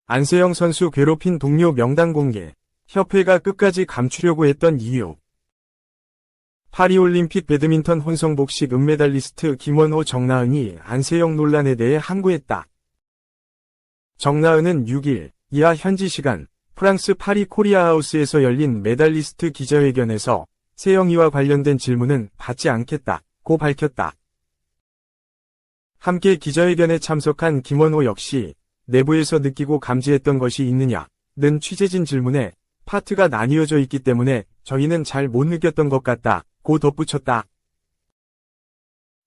안세영 선수 괴롭힌 동료 명단 공개. 협회가 끝까지 감추려고 했던 이유. 파리올림픽 배드민턴 혼성복식 은메달리스트 김원호 정나은이 안세영 논란에 대해 항고했다. 정나은은 6일 이하 현지 시간 프랑스 파리 코리아하우스에서 열린 메달리스트 기자회견에서 세영이와 관련된 질문은 받지 않겠다고 밝혔다. 함께 기자회견에 참석한 김원호 역시 내부에서 느끼고 감지했던 것이 있느냐는 취재진 질문에 파트가 나뉘어져 있기 때문에 저희는 잘 못 느꼈던 것 같다고 덧붙였다.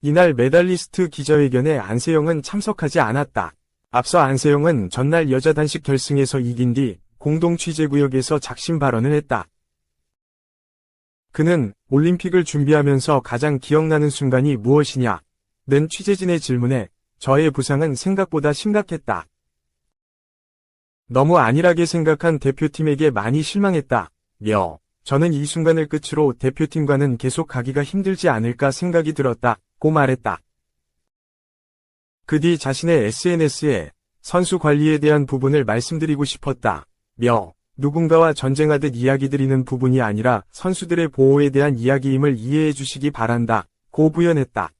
이날 메달리스트 기자회견에 안세영은 참석하지 않았다. 앞서 안세영은 전날 여자 단식 결승에서 이긴 뒤 공동 취재구역에서 작심 발언을 했다. 그는 올림픽을 준비하면서 가장 기억나는 순간이 무엇이냐? 는 취재진의 질문에 저의 부상은 생각보다 심각했다. 너무 안일하게 생각한 대표팀에게 많이 실망했다. 저는 이 순간을 끝으로 대표팀과는 계속 가기가 힘들지 않을까 생각이 들었다고 말했다. 그 뒤 자신의 SNS에 선수 관리에 대한 부분을 말씀드리고 싶었다. 누군가와 전쟁하듯 이야기 드리는 부분이 아니라 선수들의 보호에 대한 이야기임을 이해해 주시기 바란다. 고 부연했다.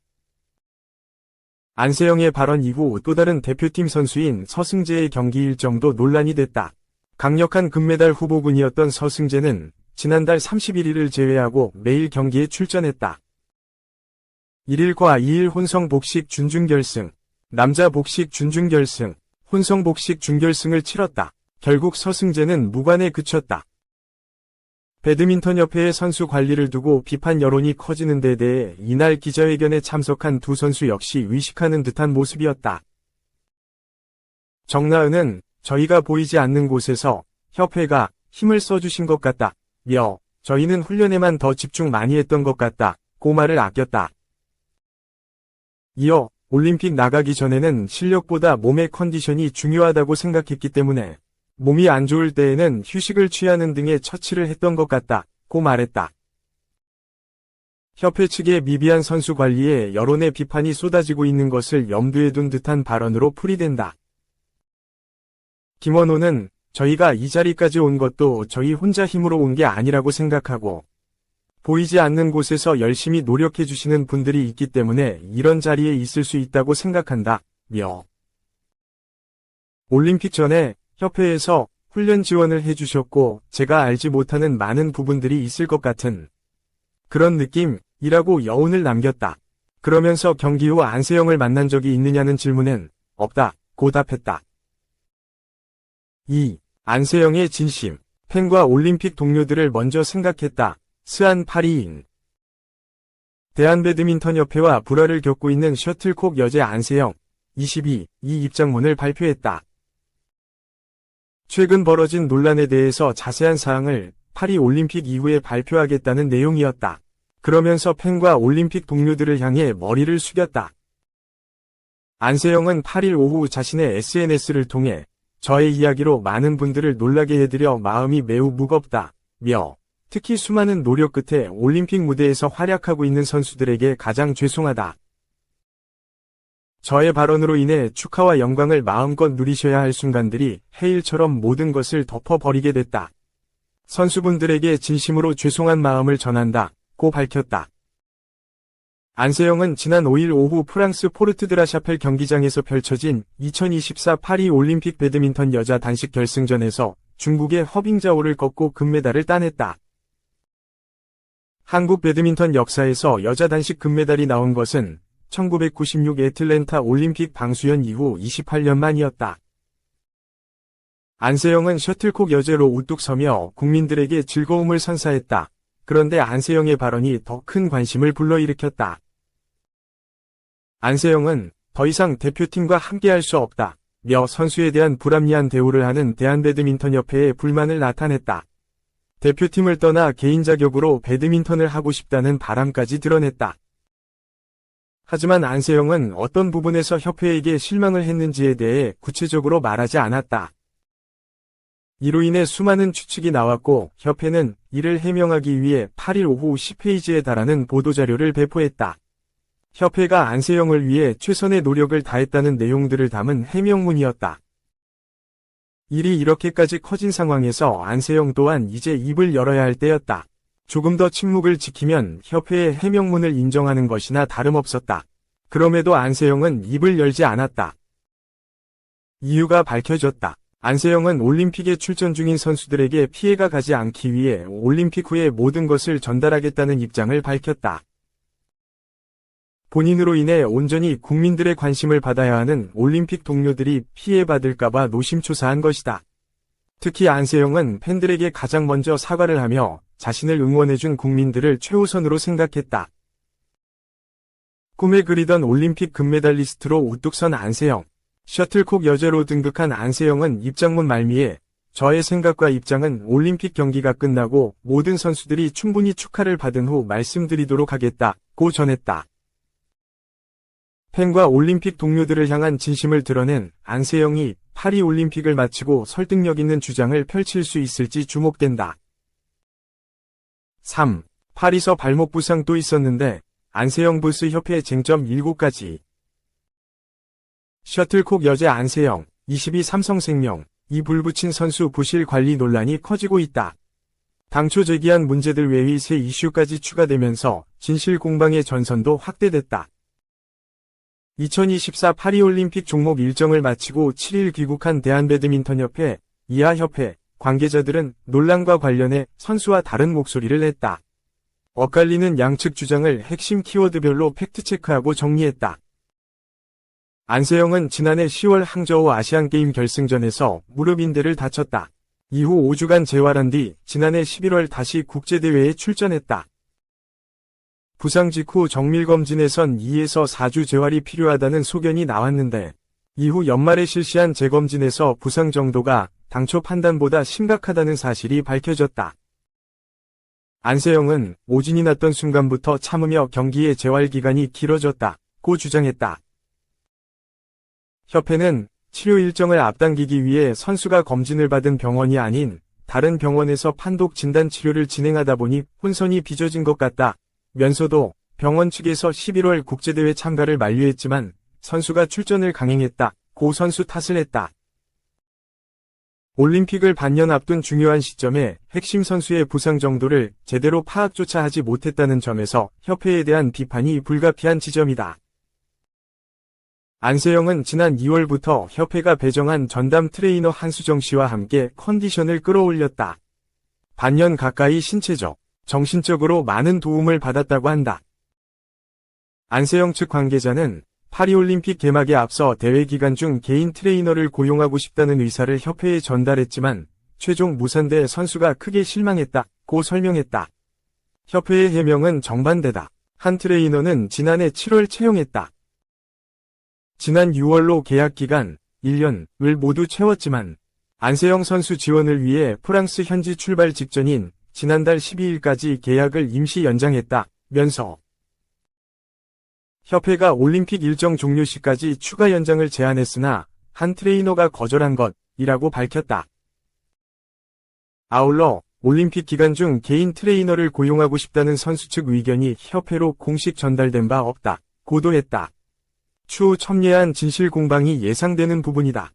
안세영의 발언 이후 또 다른 대표팀 선수인 서승재의 경기 일정도 논란이 됐다. 강력한 금메달 후보군이었던 서승재는 지난달 31일을 제외하고 매일 경기에 출전했다. 1일과 2일 혼성 복식 준중결승, 남자 복식 준중결승, 혼성 복식 준결승을 치렀다. 결국 서승재는 무관에 그쳤다. 배드민턴협회의 선수 관리를 두고 비판 여론이 커지는 데 대해 이날 기자회견에 참석한 두 선수 역시 의식하는 듯한 모습이었다. 정나은은 저희가 보이지 않는 곳에서 협회가 힘을 써주신 것 같다. 저희는 훈련에만 더 집중 많이 했던 것 같다. 고 말을 아꼈다. 이어 올림픽 나가기 전에는 실력보다 몸의 컨디션이 중요하다고 생각했기 때문에 몸이 안 좋을 때에는 휴식을 취하는 등의 처치를 했던 것 같다고 말했다. 협회 측의 미비한 선수 관리에 여론의 비판이 쏟아지고 있는 것을 염두에 둔 듯한 발언으로 풀이된다. 김원호는 저희가 이 자리까지 온 것도 저희 혼자 힘으로 온 게 아니라고 생각하고 보이지 않는 곳에서 열심히 노력해 주시는 분들이 있기 때문에 이런 자리에 있을 수 있다고 생각한다. 올림픽 전에 협회에서 훈련 지원을 해주셨고 제가 알지 못하는 많은 부분들이 있을 것 같은 그런 느낌이라고 여운을 남겼다. 그러면서 경기 후 안세영을 만난 적이 있느냐는 질문엔 없다고 답했다. 2. 안세영의 진심. 팬과 올림픽 동료들을 먼저 생각했다. 스안 파리인. 대한배드민턴협회와 불화를 겪고 있는 셔틀콕 여제 안세영 22이 입장문을 발표했다. 최근 벌어진 논란에 대해서 자세한 사항을 파리 올림픽 이후에 발표하겠다는 내용이었다. 그러면서 팬과 올림픽 동료들을 향해 머리를 숙였다. 안세영은 8일 오후 자신의 SNS를 통해 저의 이야기로 많은 분들을 놀라게 해드려 마음이 매우 무겁다. 특히 수많은 노력 끝에 올림픽 무대에서 활약하고 있는 선수들에게 가장 죄송하다. 저의 발언으로 인해 축하와 영광을 마음껏 누리셔야 할 순간들이 해일처럼 모든 것을 덮어버리게 됐다. 선수분들에게 진심으로 죄송한 마음을 전한다고 밝혔다. 안세영은 지난 5일 오후 프랑스 포르트드라샤펠 경기장에서 펼쳐진 2024 파리 올림픽 배드민턴 여자 단식 결승전에서 중국의 허빙자오를 꺾고 금메달을 따냈다. 한국 배드민턴 역사에서 여자 단식 금메달이 나온 것은 1996 애틀랜타 올림픽 방수연 이후 28년 만이었다. 안세영은 셔틀콕 여제로 우뚝 서며 국민들에게 즐거움을 선사했다. 그런데 안세영의 발언이 더 큰 관심을 불러일으켰다. 안세영은 더 이상 대표팀과 함께할 수 없다며 선수에 대한 불합리한 대우를 하는 대한배드민턴협회에 불만을 나타냈다. 대표팀을 떠나 개인 자격으로 배드민턴을 하고 싶다는 바람까지 드러냈다. 하지만 안세영은 어떤 부분에서 협회에게 실망을 했는지에 대해 구체적으로 말하지 않았다. 이로 인해 수많은 추측이 나왔고 협회는 이를 해명하기 위해 8일 오후 10페이지에 달하는 보도자료를 배포했다. 협회가 안세영을 위해 최선의 노력을 다했다는 내용들을 담은 해명문이었다. 일이 이렇게까지 커진 상황에서 안세영 또한 이제 입을 열어야 할 때였다. 조금 더 침묵을 지키면 협회의 해명문을 인정하는 것이나 다름없었다. 그럼에도 안세영은 입을 열지 않았다. 이유가 밝혀졌다. 안세영은 올림픽에 출전 중인 선수들에게 피해가 가지 않기 위해 올림픽 후에 모든 것을 전달하겠다는 입장을 밝혔다. 본인으로 인해 온전히 국민들의 관심을 받아야 하는 올림픽 동료들이 피해받을까봐 노심초사한 것이다. 특히 안세영은 팬들에게 가장 먼저 사과를 하며 자신을 응원해준 국민들을 최우선으로 생각했다. 꿈에 그리던 올림픽 금메달리스트로 우뚝 선 안세영. 셔틀콕 여제로 등극한 안세영은 입장문 말미에 저의 생각과 입장은 올림픽 경기가 끝나고 모든 선수들이 충분히 축하를 받은 후 말씀드리도록 하겠다고 전했다. 팬과 올림픽 동료들을 향한 진심을 드러낸 안세영이 파리 올림픽을 마치고 설득력 있는 주장을 펼칠 수 있을지 주목된다. 3. 파리서 발목 부상 또 있었는데 안세영 부스 협회 쟁점 7가지. 셔틀콕 여제 안세영, 22 삼성생명, 이 불붙인 선수 부실 관리 논란이 커지고 있다. 당초 제기한 문제들 외의 새 이슈까지 추가되면서 진실 공방의 전선도 확대됐다. 2024 파리올림픽 종목 일정을 마치고 7일 귀국한 대한배드민턴협회, 이하협회, 관계자들은 논란과 관련해 선수와 다른 목소리를 냈다. 엇갈리는 양측 주장을 핵심 키워드별로 팩트체크하고 정리했다. 안세영은 지난해 10월 항저우 아시안게임 결승전에서 무릎 인대를 다쳤다. 이후 5주간 재활한 뒤 지난해 11월 다시 국제대회에 출전했다. 부상 직후 정밀검진에선 2에서 4주 재활이 필요하다는 소견이 나왔는데 이후 연말에 실시한 재검진에서 부상 정도가 당초 판단보다 심각하다는 사실이 밝혀졌다. 안세영은 오진이 났던 순간부터 참으며 경기의 재활 기간이 길어졌다고 주장했다. 협회는 치료 일정을 앞당기기 위해 선수가 검진을 받은 병원이 아닌 다른 병원에서 판독 진단 치료를 진행하다 보니 혼선이 빚어진 것 같다. 면서도 병원 측에서 11월 국제대회 참가를 만류했지만 선수가 출전을 강행했다고 선수 탓을 했다. 올림픽을 반년 앞둔 중요한 시점에 핵심 선수의 부상 정도를 제대로 파악조차 하지 못했다는 점에서 협회에 대한 비판이 불가피한 지점이다. 안세영은 지난 2월부터 협회가 배정한 전담 트레이너 한수정 씨와 함께 컨디션을 끌어올렸다. 반년 가까이 신체적, 정신적으로 많은 도움을 받았다고 한다. 안세영 측 관계자는 파리올림픽 개막에 앞서 대회 기간 중 개인 트레이너를 고용하고 싶다는 의사를 협회에 전달했지만 최종 무산돼 선수가 크게 실망했다고 설명했다. 협회의 해명은 정반대다. 한 트레이너는 지난해 7월 채용했다. 지난 6월로 계약 기간 1년을 모두 채웠지만 안세영 선수 지원을 위해 프랑스 현지 출발 직전인 지난달 12일까지 계약을 임시 연장했다면서 협회가 올림픽 일정 종료 시까지 추가 연장을 제안했으나 한 트레이너가 거절한 것이라고 밝혔다. 아울러 올림픽 기간 중 개인 트레이너를 고용하고 싶다는 선수 측 의견이 협회로 공식 전달된 바 없다. 고도했다. 추후 첨예한 진실 공방이 예상되는 부분이다.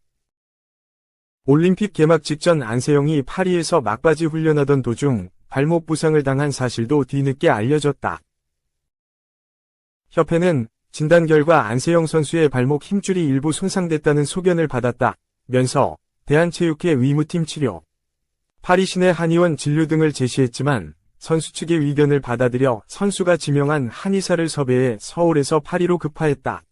올림픽 개막 직전 안세영이 파리에서 막바지 훈련하던 도중 발목 부상을 당한 사실도 뒤늦게 알려졌다. 협회는 진단 결과 안세영 선수의 발목 힘줄이 일부 손상됐다는 소견을 받았다면서 대한체육회 의무팀 치료, 파리 시내 한의원 진료 등을 제시했지만 선수 측의 의견을 받아들여 선수가 지명한 한의사를 섭외해 서울에서 파리로 급파했다.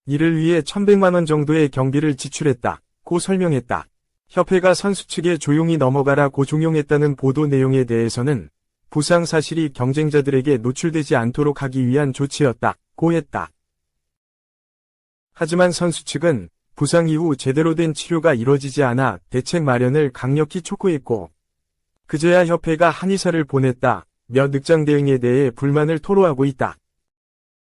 이를 위해 1,100만 원 정도의 경비를 지출했다고 설명했다. 협회가 선수 측에 조용히 넘어가라고 종용했다는 보도 내용에 대해서는 부상 사실이 경쟁자들에게 노출되지 않도록 하기 위한 조치였다고 했다. 하지만 선수 측은 부상 이후 제대로 된 치료가 이뤄지지 않아 대책 마련을 강력히 촉구했고 그제야 협회가 한의사를 보냈다며 늑장 대응에 대해 불만을 토로하고 있다.